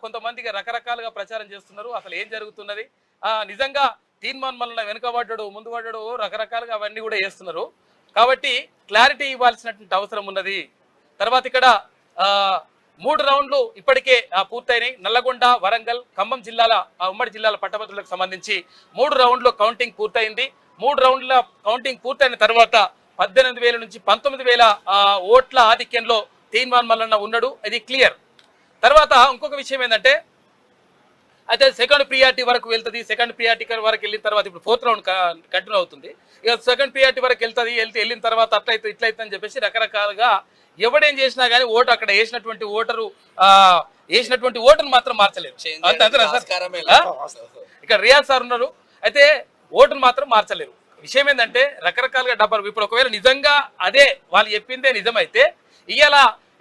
కొంతమందికి రకరకాలుగా ప్రచారం చేస్తున్నారు. అసలు ఏం జరుగుతున్నది, నిజంగా తీర్మాన్ మల్లన వెనుకబడ్డాడు ముందు పడ్డాడు రకరకాలుగా అవన్నీ కూడా చేస్తున్నారు. కాబట్టి క్లారిటీ ఇవ్వాల్సినటువంటి అవసరం ఉన్నది. తర్వాత ఇక్కడ 3 రౌండ్లు ఇప్పటికే పూర్తయినాయి. నల్లగొండ, వరంగల్, ఖమ్మం జిల్లాల ఉమ్మడి జిల్లాల పట్టభద్రులకు సంబంధించి 3 రౌండ్లు కౌంటింగ్ పూర్తయింది. 3 రౌండ్ల కౌంటింగ్ పూర్తయిన తర్వాత 18,000 నుంచి 19,000 ఓట్ల ఆధిక్యంలో తీర్మాన్ మల్లన్న ఉన్నాడు. ఇది క్లియర్. తర్వాత ఇంకొక విషయం ఏంటంటే, అయితే సెకండ్ ప్రియారిటీ వరకు వెళ్తుంది. సెకండ్ ప్రియారిటీ వరకు వెళ్ళిన తర్వాత ఇప్పుడు 4th రౌండ్ కంటిన్యూ అవుతుంది. ఇక సెకండ్ ప్రియారిటీ వరకు వెళ్తుంది. వెళ్ళిన తర్వాత అట్లయితే ఇట్లయితే అని చెప్పేసి రకరకాలుగా ఎవడేం చేసినా కానీ ఓటు అక్కడ వేసినటువంటి ఓటును మాత్రం మార్చలేదు. ఇక్కడ రియాజ్ సార్ ఉన్నారు, అయితే ఓటును మాత్రం మార్చలేరు. విషయం ఏంటంటే రకరకాలుగా డబ్బులు ఇప్పుడు ఒకవేళ నిజంగా అదే వాళ్ళు చెప్పిందే నిజమైతే ఇవాళ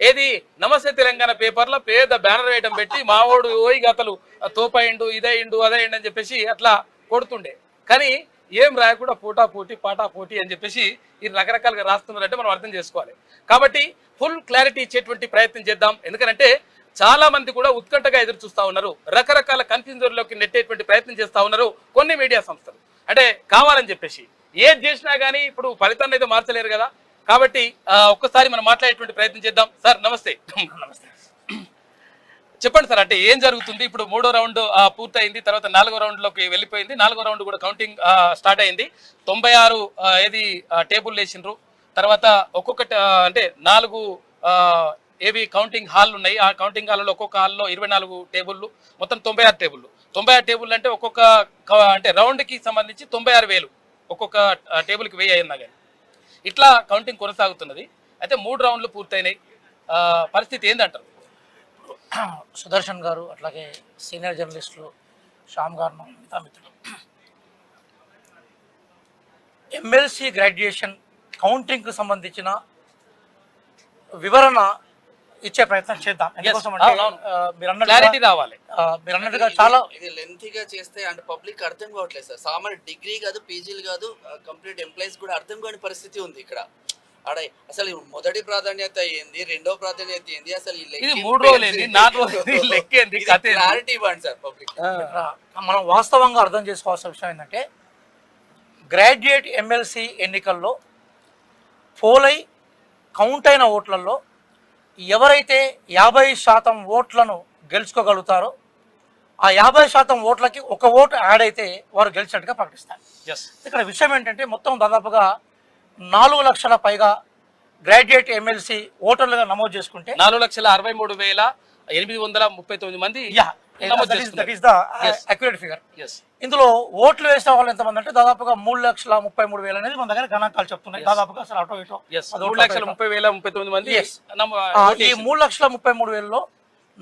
ఏది నమస్తే తెలంగాణ పేపర్లో పేద బ్యానర్ వేయడం పెట్టి మావోడు ఓయి గతలు తోపయిండు ఇదయిండు అదయిండు అని చెప్పేసి అట్లా కొడుతుండే. కానీ ఏం రాయకుండా పోటా పోటీ పాటా పోటీ అని చెప్పేసి ఈ రకరకాలుగా రాస్తున్నారంటే మనం అర్థం చేసుకోవాలి. కాబట్టి ఫుల్ క్లారిటీ ఇచ్చేటువంటి ప్రయత్నం చేద్దాం. ఎందుకంటే చాలా మంది కూడా ఉత్కంఠగా ఎదురు చూస్తూ ఉన్నారు. రకరకాల కన్ఫ్యూజన్లోకి నెట్టేటువంటి ప్రయత్నం చేస్తూ ఉన్నారు కొన్ని మీడియా సంస్థలు. అంటే కావాలని చెప్పేసి ఏది చేసినా కానీ ఇప్పుడు ఫలితాన్ని అయితే మార్చలేరు కదా. కాబట్టి ఒక్కసారి మనం మాట్లాడేటువంటి ప్రయత్నం చేద్దాం. సార్ నమస్తే. చెప్పండి సార్, అంటే ఏం జరుగుతుంది ఇప్పుడు? 3వ రౌండ్ పూర్తయింది, తర్వాత 4వ రౌండ్లోకి వెళ్ళిపోయింది. 4వ రౌండ్ కూడా కౌంటింగ్ స్టార్ట్ అయింది. 96 టేబుల్ వేసిండ్రు. తర్వాత ఒక్కొక్క అంటే 4 ఏవి కౌంటింగ్ హాల్ ఉన్నాయి. ఆ కౌంటింగ్ హాల్లో ఒక్కొక్క హాల్లో 24 టేబుల్లు, మొత్తం 96 టేబుల్లు. 96 టేబుల్ అంటే ఒక్కొక్క అంటే రౌండ్కి సంబంధించి 96,000 ఒక్కొక్క టేబుల్కి 1000 అయినా కానీ ఇట్లా కౌంటింగ్ కొనసాగుతున్నది. అయితే 3 రౌండ్లు పూర్తయినాయి. పరిస్థితి ఏందంటారు? సుదర్శన్ గారు, అట్లాగే సీనియర్ జర్నలిస్టులు శ్యామ్ గారు, మిగతా మిత్రులు, ఎమ్మెల్సీ గ్రాడ్యుయేషన్ కౌంటింగ్కు సంబంధించిన వివరణ ఇచ్చే ప్రయత్నం చేద్దాం. మీరు అన్నట్టుగా చాలా ఇది లెంతీగా చేస్తే అంటే పబ్లిక్ అర్థం కావట్లేదు సార్. సామాన్య డిగ్రీ కాదు, పీజీలు కాదు, కంప్లీట్ ఎంప్లాయీస్ కూడా అర్థం కాని పరిస్థితి ఉంది ఇక్కడ. అసలు మొదటి ప్రాధాన్యత ఏంది, రెండో ప్రాధాన్యత ఏంది, అసలు క్లారిటీ ఇవ్వండి సార్ పబ్లిక్. మనం వాస్తవంగా అర్థం చేసుకోవాల్సిన విషయం ఏంటంటే, గ్రాడ్యుయేట్ ఎమ్మెల్సీ ఎన్నికల్లో పోలై కౌంట్ అయిన ఓట్లలో ఎవరైతే 50% ఓట్లను గెలుచుకోగలుగుతారో ఆ 50% ఓట్లకి ఒక ఓటు యాడ్ అయితే వారు గెలిచినట్టుగా ప్రకటిస్తారు. ఇక్కడ విషయం ఏంటంటే, మొత్తం దాదాపుగా 4 లక్షల పైగా గ్రాడ్యుయేట్ ఎమ్మెల్సీ ఓటర్లుగా నమోదు చేసుకుంటే 4,63,839 మంది అక్యురేట్ ఫిగర్. ఇందులో ఓట్లు వేసిన వాళ్ళు ఎంతమంది అంటే దాదాపుగా 3,33,000 అనేది మన దగ్గర గణాంకాలు చెప్తున్నాయి. దాదాపుగా అసలు అటో ఇటో 3,30,039 మంది. ఈ 3,33,000లో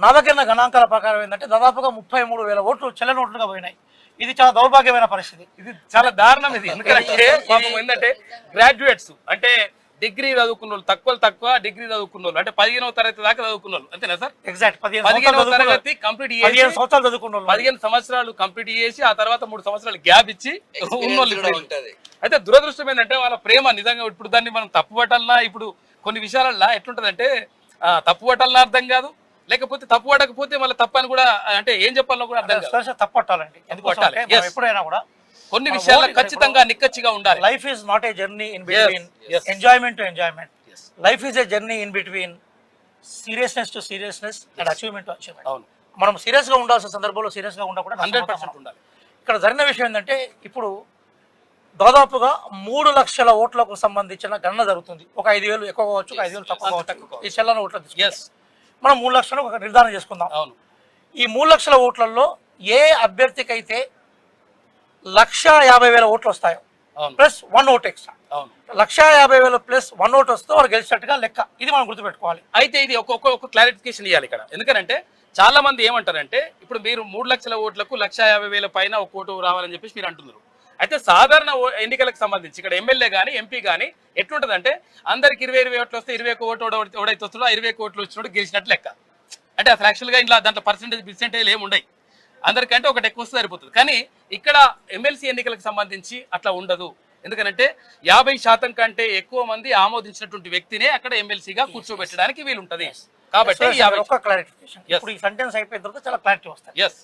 నా దగ్గర గణాంకాల ప్రకారం ఏంటంటే దాదాపుగా 33,000 ఓట్లు చెల్లని ఓట్లుగా పోయినాయి. ఇది చాలా దౌర్భాగ్యమైన పరిస్థితి. ఇది చాలా దారుణం. ఇది ఎందుకంటే ఏంటంటే గ్రాడ్యుయేట్స్ అంటే డిగ్రీ చదువుకున్న వాళ్ళు, తక్కువ డిగ్రీ చదువుకున్న వాళ్ళు, అంటే 15వ తరగతి దాకా చదువుకున్న వాళ్ళు, అంతేనా సార్? ఎగ్జాక్ట్ 15వ తరగతి కంప్లీట్ చేసి 15 సంవత్సరాలు చదువుకున్న వాళ్ళు, 15 సంవత్సరాలు కంప్లీట్ చేసి ఆ తర్వాత 3 సంవత్సరాలు గ్యాప్ ఇచ్చి ఉన్నోళ్ళు ఉంటది. అయితే దురదృష్టం ఏంటంటే వాళ్ళ ప్రేమ నిజంగా ఇప్పుడు దాన్ని మనం తప్పు పట్టాలన్నా, ఇప్పుడు కొన్ని విషయాలల్లో ఎట్లుంటదంటే తప్పు పట్టాలన్నా అర్థం కాదు, లేకపోతే తప్పు పడకపోతే మళ్ళీ తప్పని కూడా అంటే ఏం చెప్పాలో కూడా అర్థం కాదు. తప్పు పట్టాలండి. ఎందుకు పట్టాలి? ఎప్పుడైనా కూడా కొన్ని విషయాల్లో ఖచ్చితంగా నిక్కచ్చిగా ఉండాలి. Life is not a journey in between enjoyment to enjoyment. Life is a journey in between seriousness to seriousness and achievement to achievement. అవును, మనం సీరియస్ గా ఉండాల్సిన సందర్భంలో సీరియస్ గా ఉండకుండా 100% ఉండాలి. ఇక్కడ జరిగిన విషయం ఏంటంటే, ఇప్పుడు దాదాపుగా 3 లక్షల ఓట్లకు సంబంధించిన గణన జరుగుతుంది. ఒక 5,000 ఎక్కువ కావచ్చు, 5,000 తక్కువ కావచ్చు. ఈ చెల్లని ఓట్ల మనం 3 లక్షలు ఒక నిర్ధారణ చేసుకుందాం. అవును, ఈ 3 లక్షల ఓట్లలో ఏ అభ్యర్థికి అయితే 150,000 ఓట్లు వస్తాయో plus 1 vote extra, 150,000 plus 1 vote వస్తే వారు గెలిచినట్టుగా లెక్క. ఇది మనం గుర్తుపెట్టుకోవాలి. అయితే ఇది ఒక్కొక్క క్లారిఫికేషన్ ఇవ్వాలి ఇక్కడ. ఎందుకంటే చాలా మంది ఏమంటారంటే, ఇప్పుడు మీరు 3 లక్షల ఓట్లకు 150,000 పైన ఒక ఓటు రావాలని చెప్పేసి మీరు అంటున్నారు. అయితే సాధారణ ఎన్నికలకు సంబంధించి ఇక్కడ ఎమ్మెల్యే కానీ ఎంపీ కానీ ఎట్లుంటుందంటే, అందరికి 20 ఓట్లు వస్తే 21 ఓటు ఎవడైతే వస్తుందో 21 ఓట్లు వచ్చినట్టు గెలిచినట్టు లెక్క. అంటే అసలు యాక్చువల్గా ఇలా దాంట్లో పర్సెంటేజ్ ఏమి ఉండవు, అందరికంటే ఒకటి ఎక్కువ వస్తే సరిపోతుంది. కానీ ఇక్కడ ఎమ్మెల్సీ ఎన్నికలకు సంబంధించి అట్లా ఉండదు. ఎందుకంటే 50% కంటే ఎక్కువ మంది ఆమోదించినటువంటి వ్యక్తినే అక్కడ ఎమ్మెల్సీగా కూర్చోబెట్టడానికి వీలుంటది. కాబట్టి ఒక క్లారిఫికేషన్, ఇప్పుడు ఈ సెంటెన్స్ అయిపోయిన తర్వాత చాలా క్లారిటీ వస్తుంది. ఎస్